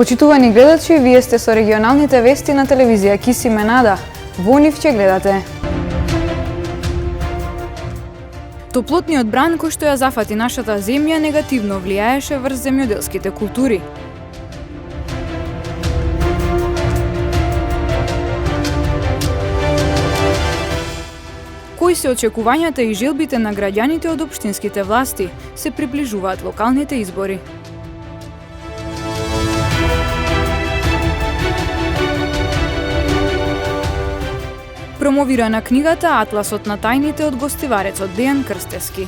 Почитувани гледачи, вие сте со регионалните вести на телевизија Киси Менада. Во нив ќе гледате. Топлотниот бран кој што ја зафати нашата земја негативно влијаеше врз земјоделските култури. Кои се очекувањата и желбите на граѓаните од општинските власти? Се приближуваат локалните избори. Промовирана книгата Атласот на тајните од гостиварецот Дејан Крстевски.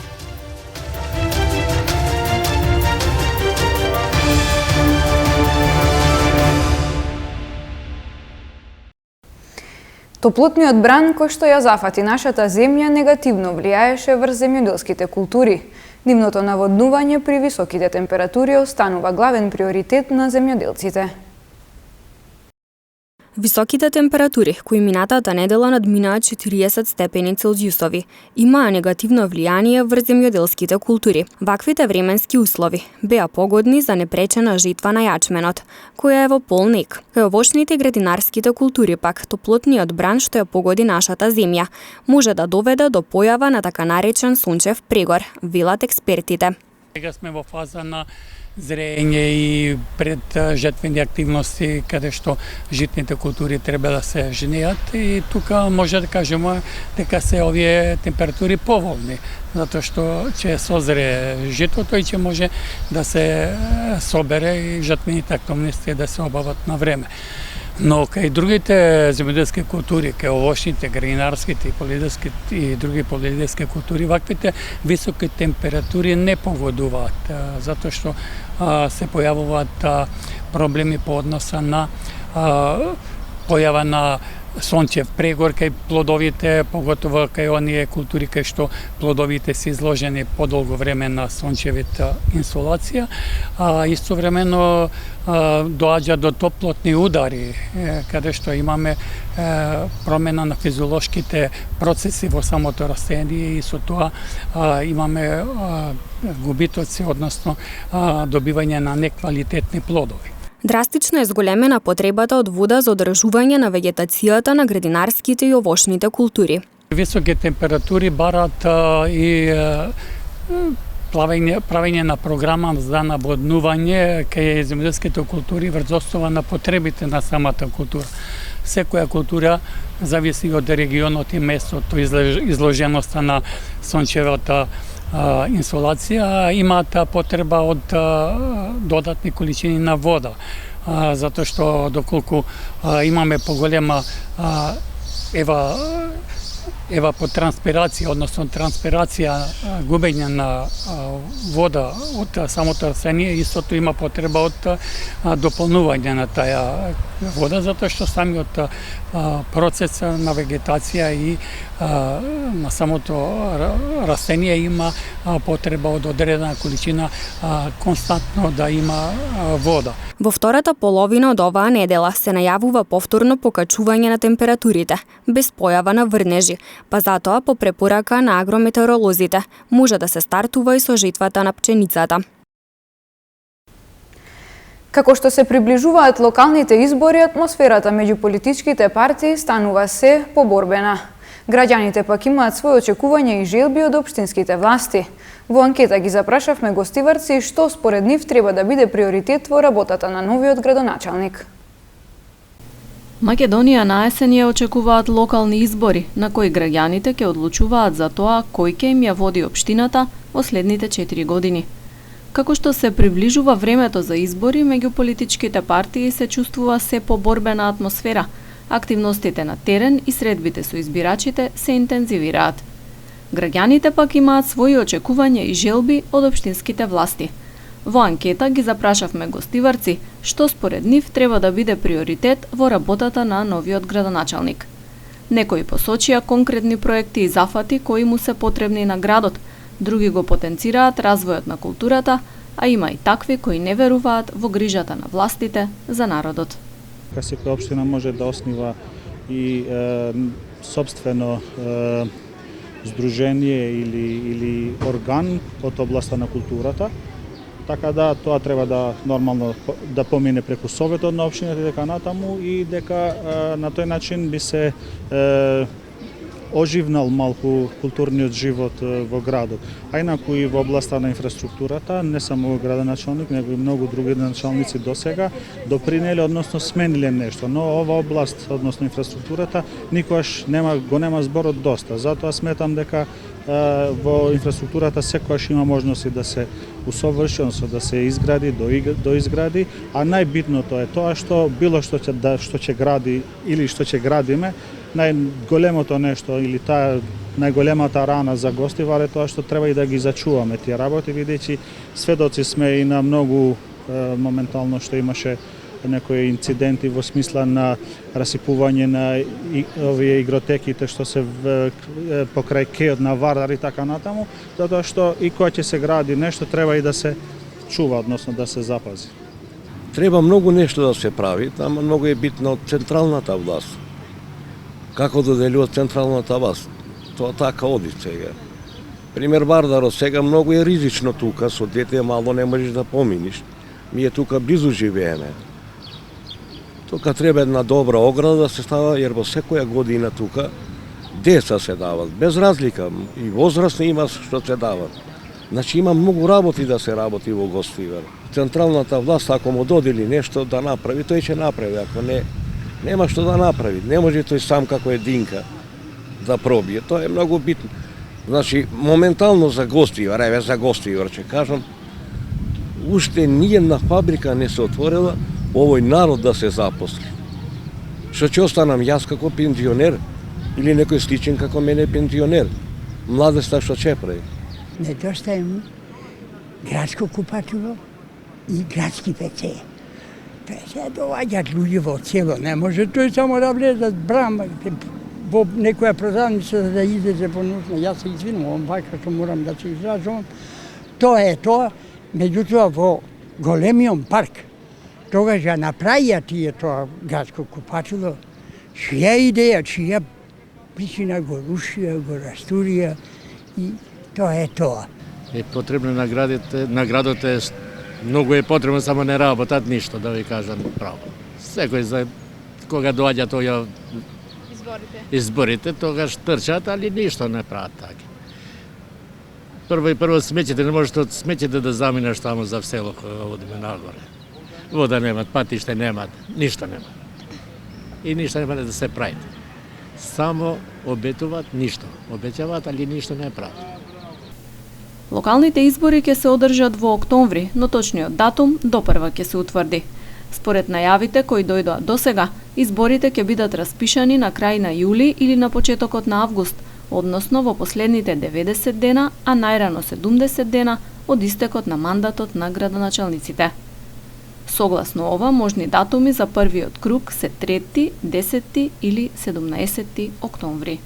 Топлотниот бран кој што ја зафати нашата земја негативно влијаеше врз земјоделските култури. Нивното наводнување при високите температури останува главен приоритет на земјоделците. Високите температури, кои минатата недела надминаа 40 степени Целзиусови, имаа негативно влијание врз земјоделските култури. Ваквите временски услови беа погодни за непречена житва на јачменот, која е во полнек. Кај овошните и градинарските култури пак, топлотниот бран што ја погоди нашата земја, може да доведе до појава на така наречен сончев прегор, велат експертите. Сега сме во фаза на зрење и пред жетвени активности каде што житните култури треба да се жнеат и тука може да кажеме дека се овие температури поволни, затоа што ќе созре житото и ќе може да се собере и жетвените активности да се обават на време. Но кај другите земјоделски култури, кај овошните, градинарските и полиделските и други полиделски култури, ваквите високи температури не погодуваат, затоа што се појавуваат проблеми по односа на појава на сончев прегор кај плодовите, поготово кај оние култури кај што плодовите се изложени подолго време на сончевита инсолација, а истовремено доаѓа до топлотни удари, каде што имаме промена на физиолошките процеси во самото растение и со тоа имаме губитоци, односно добивање на неквалитетни плодови. Драстично е зголемена потребата од вода за одржување на вегетацијата на градинарските и овошните култури. Високи температури барат и правење на програма за наводнување кај земјоделските култури врз основа на потребите на самата култура. Секоја култура зависи од регионот и местото, изложеноста на сончевата инсолација, имаат потреба од додатни количини на вода, затоа што доколку имаме поголема евапотранспирација, односно транспирација, губење на вода од самото растение, истото има потреба од дополнување на таа вода, затоа што самиот процес на вегетација и на самото растение има потреба од одредена количина константно да има вода. Во втората половина од оваа недела се најавува повторно покачување на температурите, без појава на врнежи, па затоа по препорака на агрометеоролозите може да се стартува и со жетвата на пченицата. Како што се приближуваат локалните избори, атмосферата меѓу политичките партии станува се поборбена. Граѓаните пак имаат своји очекувања и желби од општинските власти. Во анкета ги запрашавме гостиварци што според нив треба да биде приоритет во работата на новиот градоначалник. Македонија на есен ја очекуваат локални избори, на кои граѓаните ќе одлучуваат за тоа кој ќе им ја води општината во следните 4 години. Како што се приближува времето за избори, меѓу политичките партии се чувствува се поборбена атмосфера. Активностите на терен и средбите со избирачите се интензивираат. Граѓаните пак имаат своји очекувања и желби од општинските власти. Во анкета ги запрашавме гостиварци што според нив треба да биде приоритет во работата на новиот градоначалник. Некои посочија конкретни проекти и зафати кои му се потребни на градот, други го потенцираат развојот на културата, а има и такви кои не веруваат во грижата на властите за народот. Секоја општина може да оснива и сопствено здружение или орган од областа на културата така да тоа треба да нормално да помине преку советот на општината и дека натаму и дека на тој начин би се оживнал малку културниот живот во градот. А инаку и во областа на инфраструктурата, не само градоначалник, него и многу други началници досега допринеле, односно смениле нешто, но ова област, односно инфраструктурата, никогаш нема зборот доста. Затоа сметам дека во инфраструктурата секогаш има можности да се усоврши, односно да се изгради, доизгради, а најбитното е тоа што било што ќе гради или што ќе градиме, најголемото нешто или таа најголемата рана за гостивар е тоа што треба и да ги зачуваме тие работи, бидејќи сведоци сме и на многу моментално што имаше некои инциденти во смисла на расипување на овие игротеките што се покрај кејот на Вардар и така натаму, затоа што и кога ќе се гради нешто треба и да се чува, односно да се запази. Треба многу нешто да се прави, тама многу е битно централната власт. Како доделува централната власт? Тоа така оди сега. Пример Вардарот сега многу е ризично тука, со дете мало не можеш да поминиш. Ние тука близу живееме. Тука треба една добра ограда да се става, jer во секоја година тука деца се дават, без разлика, и возрастни има што се дават. Значи има многу работи да се работи во Гостивар. Централната власт ако му додели нешто да направи, тој ќе направи, ако не, нема што да направи. Не може тој сам како единка да пробие, тоа е многу битно. Значи, моментално за Гостивар, за Гостивар ќе кажам, уште ниједна фабрика не се отворила овој народ да се запосли. Што ќе останам јас како пензионер или некој сличен како мене пензионер? Младоста што ќе прави? Недостаje му градско купатило и градски WC. Тоа се доаѓаат луѓе во цело, не може тој само да влезат брама во некоја продавница да излезе во нушна. Јас се извинувам, вака што морам да се изражувам. Тоа е тоа, меѓутоа во големиот парк, тогаш ја направија тие тоа градско купатило, чија идеја, чија причина го рушија, го растурија и тоа е тоа. Е потребно наградот е многу е потребно, само не работат ништо, да ви кажам право. Секој за кога доаѓа тој изборите, тогаш трчат, али ништо не прават така. Прво смеќите, не можете од смеќите да заминеш таму за село одиме нагоре. Вода немат, патиште немат, ништо немат. И ништо нема да се прави. Само обетуваат ништо. Обеќаваат, али ништо не прават. Локалните избори ќе се одржат во октомври, но точниот датум допрва ќе се утврди. Според најавите кои дојдоа досега, изборите ќе бидат распишани на крај на јули или на почетокот на август, односно во последните 90 дена, а најрано 70 дена од истекот на мандатот на градоначалниците. Согласно ова, можни датуми за првиот круг се 3, 10 или 17 октомври.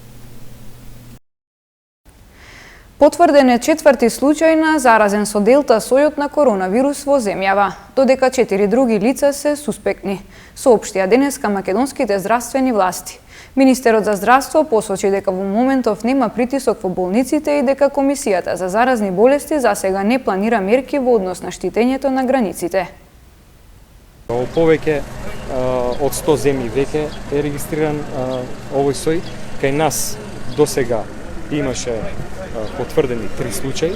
Потврден е четврти случај на заразен со делта сојот на коронавирус во земјава, додека 4 други лица се суспектни, соопштија денеска македонските здравствени власти. Министерот за здравство посочи дека во моментов нема притисок во болниците и дека Комисијата за заразни болести засега не планира мерки во однос на штитењето на границите. Повеќе од 100 земји веќе е регистриран овој сој. Кај нас досега имаше потврдени 3 случаи.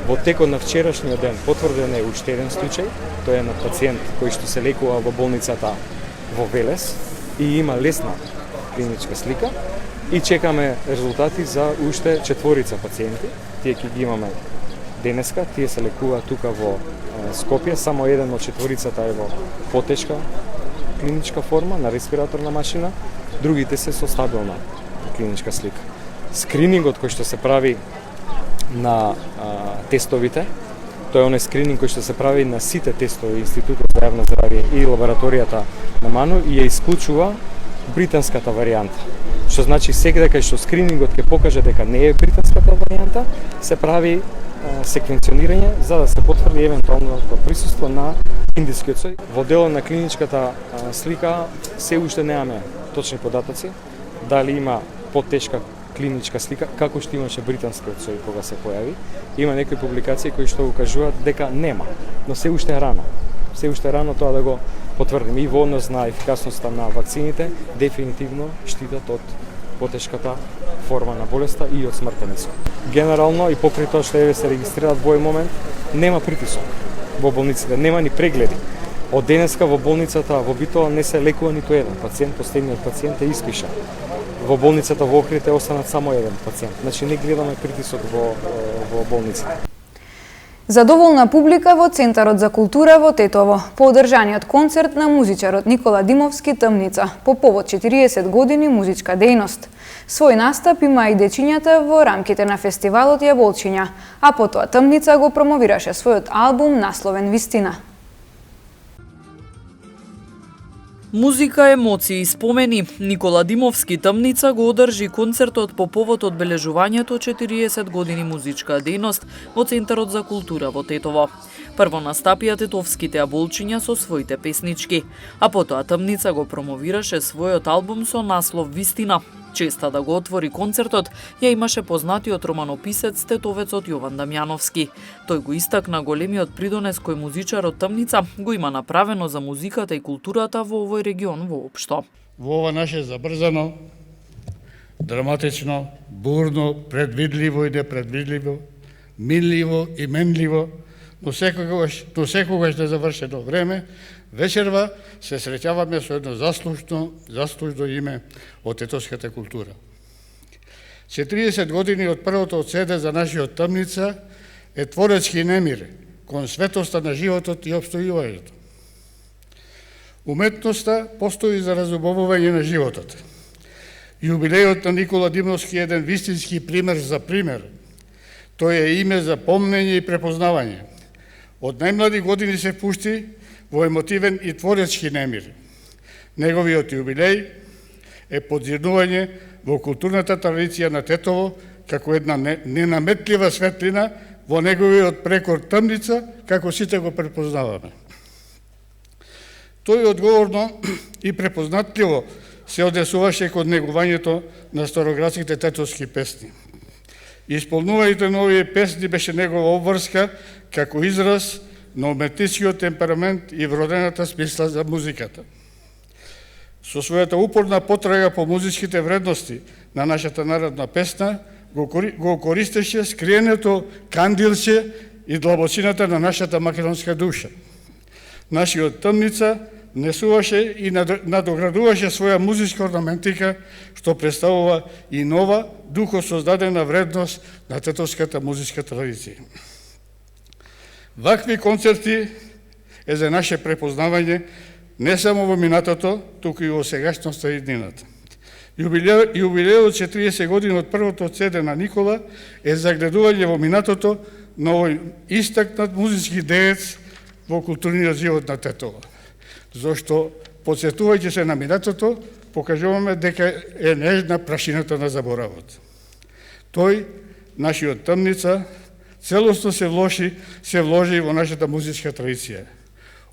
Во текот на вчерашниот ден потврден е уште еден случај. Тој е на пациент кој што се лекува во болницата во Велес и има лесна клиничка слика. И чекаме резултати за уште 4 пациенти. Тие ќе ги имаме денеска, тие се лекуваат тука во Скопје, само еден од 4 е во потешка клиничка форма на респираторна машина, другите се со стабилна клиничка слика. Скринингот кој што се прави на тестовите, тој е оној скрининг кој што се прави на сите тестови Институтот за јавно здравје и лабораторијата на МАНУ и ја исклучува британската варијанта. Што значи секаде кај што скринингот ќе покаже дека не е британската варијанта, се прави секвенционирање за да се потврди евентуално присуство на индискиот сој. Во делот на клиничката слика се уште немаме точни податоци, дали има потешка клиничка слика, како што имаше британскиот сој кога се појави. Има некои публикации кои што укажуваат дека нема, но се уште е рано. Се уште е рано тоа да го потврдиме. И во однос на ефикасноста на вакцините, дефинитивно штитат од потешката форма на болеста и од смртен исход. Генерално и покрај тоа што се регистрираат во овој момент, нема притисок во болниците, нема ни прегледи. Од денеска во болницата во Битола не се лекува ниту еден пациент, последниот пациент е испишан. Во болницата во Охрид останат само еден пациент. Значи не гледаме притисок во болниците. Задоволна публика во Центарот за култура во Тетово по одржаниот концерт на музичарот Никола Димовски Тмница по повод 40 години музичка дејност. Свој настап има и дечињата во рамките на фестивалот Јаволчиња, а потоа Тмница го промовираше својот албум насловен Вистина. Музика, емоции и спомени. Никола Димовски Тмница го одржи концертот по повод одбележувањето 40 години музичка дејност во Центарот за култура во Тетово. Прво настапија тетовските Јаволчиња со своите песнички, а потоа Тмница го промовираше својот албум со наслов Вистина. Честа да го отвори концертот ја имаше познатиот романописец тетовецот Јован Дамјановски. Тој го истакна големиот придонес кој музичарот Тмница го има направено за музиката и културата во овој регион воопшто. Во ова наше забрзано, драматично, бурно, предвидливо и непредвидливо, минливо и менливо, но секогаш незавршено време, вечерва се среќаваме со едно заслужно име од тетовската култура. 40 години од првото одседе за нашиот Тмница е творечки немир кон светоста на животот и обстојувањето. Уметноста постои за разубавување на животот. Јубилејот на Никола Димовски е еден вистински пример за пример. Тој е име за помнење и препознавање. Од најмлади години се пушти во емотивен и творечки немир. Неговиот јубилеј е подзирнување во културната традиција на Тетово како една ненаметлива светлина во неговиот прекор Тмница, како сите го препознаваме. Тој одговорно и препознатливо се однесуваше кон негувањето на староградските тетовски песни. Исполнувањето на овие песни беше негова обврска како израз на уметничкиот темперамент и вродената смисла за музиката. Со својата упорна потрага по музичките вредности на нашата народна песна, го користеше скриенето кандилче и длабочината на нашата македонска душа. Нашиот Тмница несуваше и надоградуваше своја музичка орнаментика, што представува и нова, духо создадена вредност на тетовската музичка традиција. Вакви концерти е за наше препознавање не само во минатото, туку и во сегашноста и днината. Јубилејот 40 години од првото одседе на Никола е загледување во минатото на овој истакнат музички деец во културниот живот на Тетово. Зошто, подсетувајќи се на минатото, покажуваме дека е нежна прашината на заборавот. Тој, нашиот Тмница, целосно се вложи во нашата музичка традиција.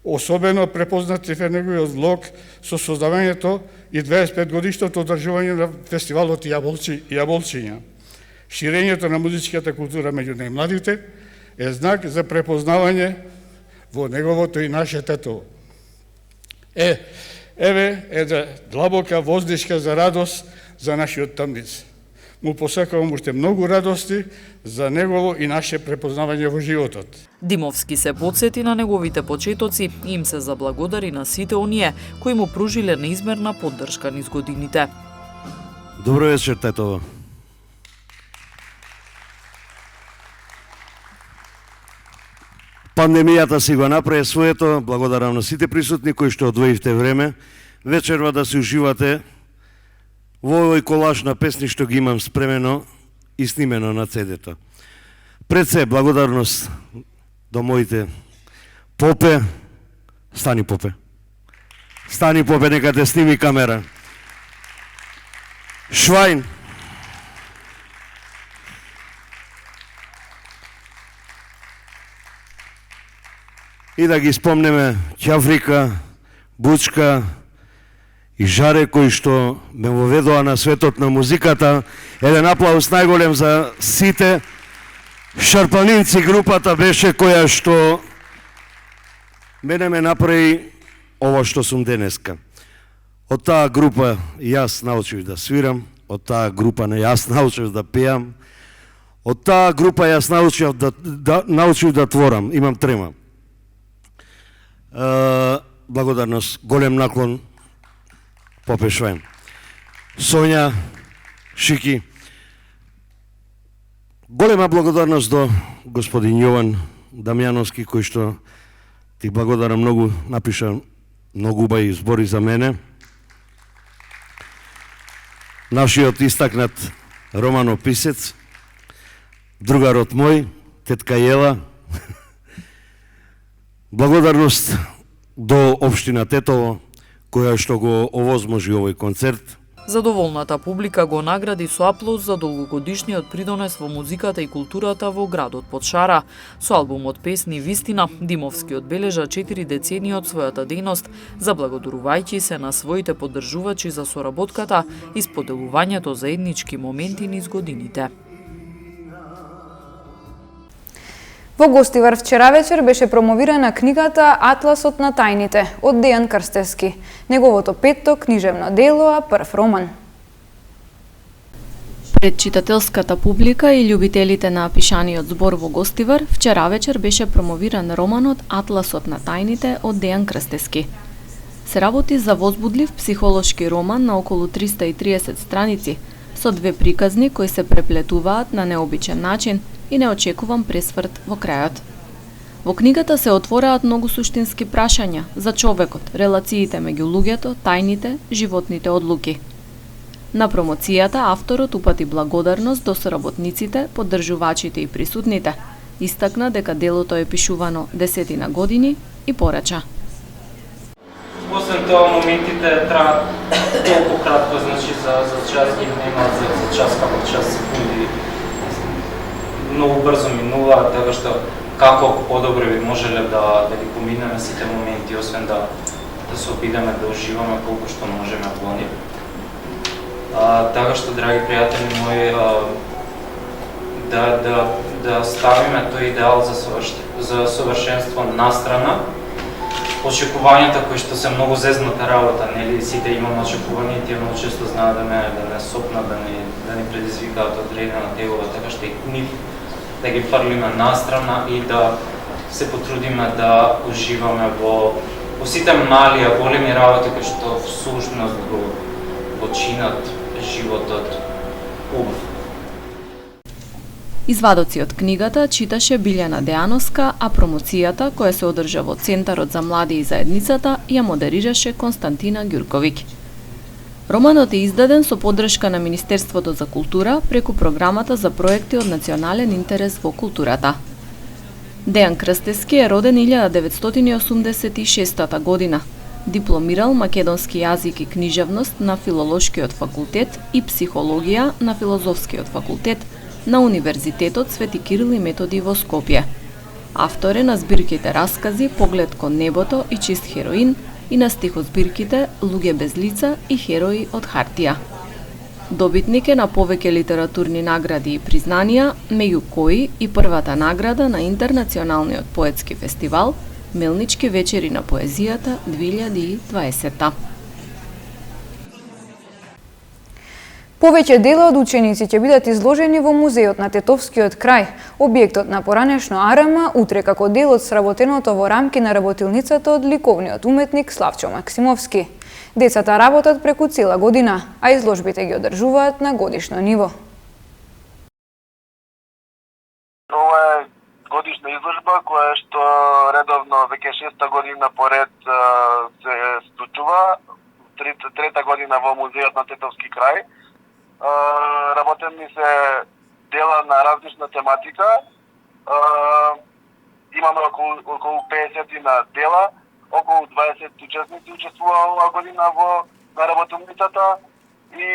Особено препознатив е неговиот влог со создавањето и 25 годишното одржување на фестивалот Јаволчиња. Ширењето на музичката култура меѓу најмладите е знак за препознавање во неговото и наше Тетово. Еве една длабока воздишка за радост за нашиот Тмница. Му посакувам уште многу радости за негово и наше препознавање во животот. Димовски се потсети на неговите почетоци и им се заблагодари на сите оние кои му пружиле неизмерна поддршка низ годините. Добро вечер, Тетово. Пандемијата си го направи своето, благодарам на сите присутни кои што одвоивте време вечерва да се уживате во овој колаж на песни што ги имам спремено и снимено на CD-то. Пред се благодарност до моите Попе, стани Попе. Стани Попе, нека те сними камера. Швајн. И да ги спомнеме Ќаврика, Бучка и Жаре кои што ме воведоа на светот на музиката Еден аплауз најголем за сите. Шарпанинци групата беше која што мене ме направи ова што сум денеска. Од таа група јас научив да свирам, од таа група не јас научив да пеам, од таа група јас научив да творам, имам трема. Благодарност, голем наклон, попешваем. Сонја, Шики, голема благодарност до господин Јован Дамјановски, кој што ти благодарам многу, напиша многу убави збори за мене. Нашиот истакнат романописец, другарот мој, тетка Јела. Благодарност до општина Тетово, која што го овозможи овој концерт. Задоволната публика го награди со аплауз за долгогодишниот придонес во музиката и културата во градот Подшара. Со албумот Песни вистина, Димовски одбележа 4 децении од својата дејност, заблагодарувајќи се на своите поддржувачи за соработката и споделувањето заеднички моменти низ годините. Во Гостивар вчера вечер беше промовирана книгата Атласот на тајните од Дејан Крстевски, неговото 5-то книжевно дело, а прв роман. Пред читателската публика и љубителите на пишаниот збор во Гостивар, вчера вечер беше промовиран романот Атласот на тајните од Дејан Крстевски. Се работи за возбудлив психолошки роман на околу 330 страници, со две приказни кои се преплетуваат на необичен начин и неочекуван пресврт во крајот. Во книгата се отвораат многу суштински прашања за човекот, релациите меѓу луѓето, тајните, животните одлуки. На промоцијата авторот упати благодарност до соработниците, поддржувачите и присутните. Истакна дека делото е пишувано 10 години и порача. Освен тоа, моментите траат толку кратко, значи за час ги немаат за час како час секунди. Многу брзо минуваат, така што како подобро би можеле да ги поминеме сите моменти, освен да се обидеме да уживаме колку што можеме во нив. Така што, драги пријатели мои, да ставиме тој идеал за совршенство настрана. Очекувањата кои што се многу зезната работа, нели, сите имаме очекувања и тие многу често знаат да не сопнат, да ни предизвикаат одредена тегова, така што и нив да ги фрлиме настрана и да се потрудиме да уживаме во сите мали, а големи работи кои што всушност го чинат животот убав. Извадоци од книгата читаше Билјана Дејановска, а промоцијата, која се одржа во Центарот за млади и заедницата, ја модерираше Константина Ѓурковиќ. Романот е издаден со поддршка на Министерството за култура преку програмата за проекти од национален интерес во културата. Дејан Крстевски е роден 1986 година. Дипломирал македонски јазик и книжевност на Филолошкиот факултет и психологија на Филозофскиот факултет на Универзитетот Свети Кирил и Методи во Скопје. Автор е на збирките раскази Поглед кон небото и Чист хероин и на стихозбирките Луѓе без лица и Херои од хартија. Добитник е на повеќе литературни награди и признанија, меѓу кои и првата награда на Интернационалниот поетски фестивал Мелнички вечери на поезијата 2020. Повеќе дела од ученици ќе бидат изложени во музеот на Тетовскиот крај, објектот на поранешно АРМ, утре како дел од сработеното во рамки на работилницата од ликовниот уметник Славчо Максимовски. Децата работат преку цела година, а изложбите ги одржуваат на годишно ниво. Ова е годишна изложба која што редовно веќе 6-та година поред се случува, трета година во музеот на Тетовски крај. Работени се дела на различна тематика. Имаме околу 50 на дела, околу 20 учесници учествува оваа година на работилницата и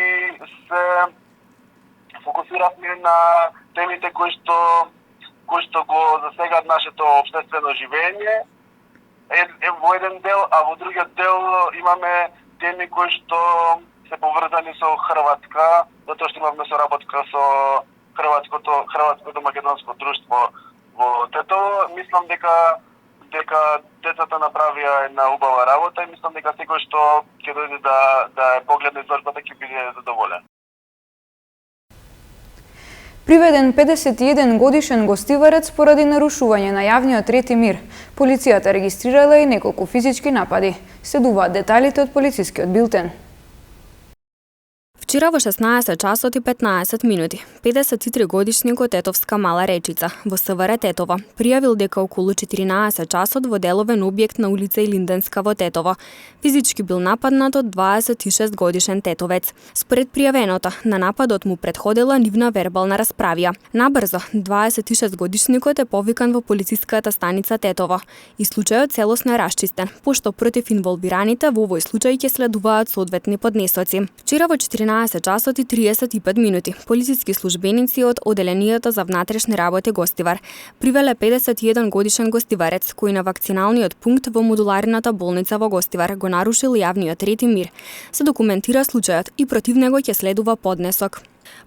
се фокусиравме на темите кои што го засегат нашето општествено живење во еден дел, а во другиот дел имаме теми кои што се поврзани со Хрватска, затоа што имавме соработка со хрватско-македонско друштво во Тетово. Мислам дека децата направија една убава работа и мислам дека секој што ќе дојде да погледне изложбата ќе биде задоволен. Приведен 51 годишен гостиварец поради нарушување на јавниот ред и мир. Полицијата регистрирала и неколку физички напади. Следуваат деталите од полицискиот билтен. Вчера во 16 часот и 15 минути, 53-годишник од Тетовска Мала Речица во СВР Тетово пријавил дека околу 14 часот во деловен објект на улица Илинденска во Тетово физички бил нападнат од 26-годишен тетовец. Според пријавеното, на нападот му претходела нивна вербална расправија. Набрзо, 26-годишникот е повикан во полициската станица Тетово и случајот целосно е расчистен, пошто против инволвираните во овој случај ќе следуваат соодветни поднесоци. Вчера во 14 часот и 35 минути, полициски службеници од Оделенијата за внатрешни работи Гостивар привеле 51 годишен гостиварец кој на вакциналниот пункт во модуларната болница во Гостивар го нарушил јавниот ред и мир. Се документира случајот и против него ќе следува поднесок.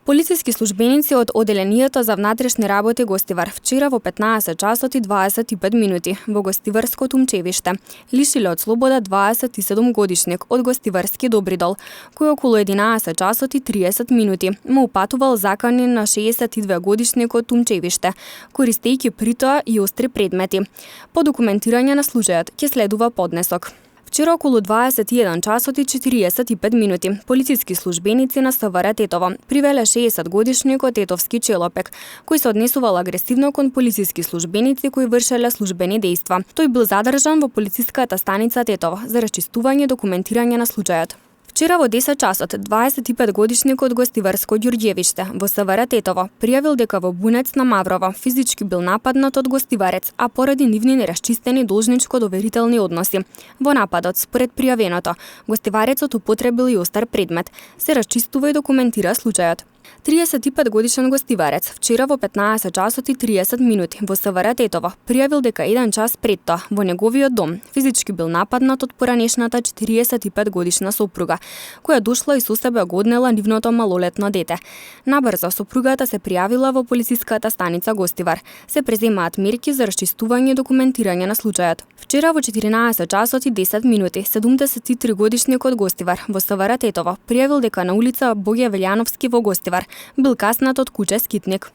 Полициски службеници од Оделенијата за внатрешни работи Гостивар вчера во 15 часот и 25 минути во Гостиварско Тумчевиште лишиле од слобода 27 годишник од Гостиварски Добридол, кој околу 11 часот и 30 минути му упатувал заканин на 62 годишник од Тумчевиште, користејќи при тоа и остри предмети. По документирање на случајот ќе следува поднесок. Вчера околу 21 часот и 45 минути полициски службеници на СВР Тетово привеле 60 годишник од Тетовски Челопек, кој се однесувал агресивно кон полициски службеници кои вршеле службени дејства. Тој бил задржан во полициската станица Тетово за расчистување и документирање на случајот. Вчера во 10 часот 25 годишник од Гостиварско Ѓурѓевиште во СВР Тетово пријавил дека во Бунец на Маврова физички бил нападнат од гостиварец, а поради нивни нерасчистени должничко-доверителни односи. Во нападот, според пријавеното, гостиварецот употребил и остар предмет. Се расчистува и документира случајот. 35 годишен гостиварец вчера во 15 часот и 30 минути во СВР Тетово пријавил дека 1 час пред тоа во неговиот дом физички бил нападнат од поранешната 45 годишна сопруга, која дошла и со себе го однела нивното малолетно дете. Набрзо сопругата се пријавила во полициската станица Гостивар. Се преземаат мерки за расчистување и документирање на случајот. Вчера во 14 часот и 10 минути 73 годишник од Гостивар во СВР Тетово пријавил дека на улица Боге Велјановски во Гостивар бил каснат од куќе скитник.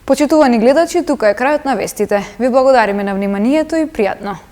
Почитувани гледачи, тука е крајот на вестите. Ви благодариме на вниманието и пријатно.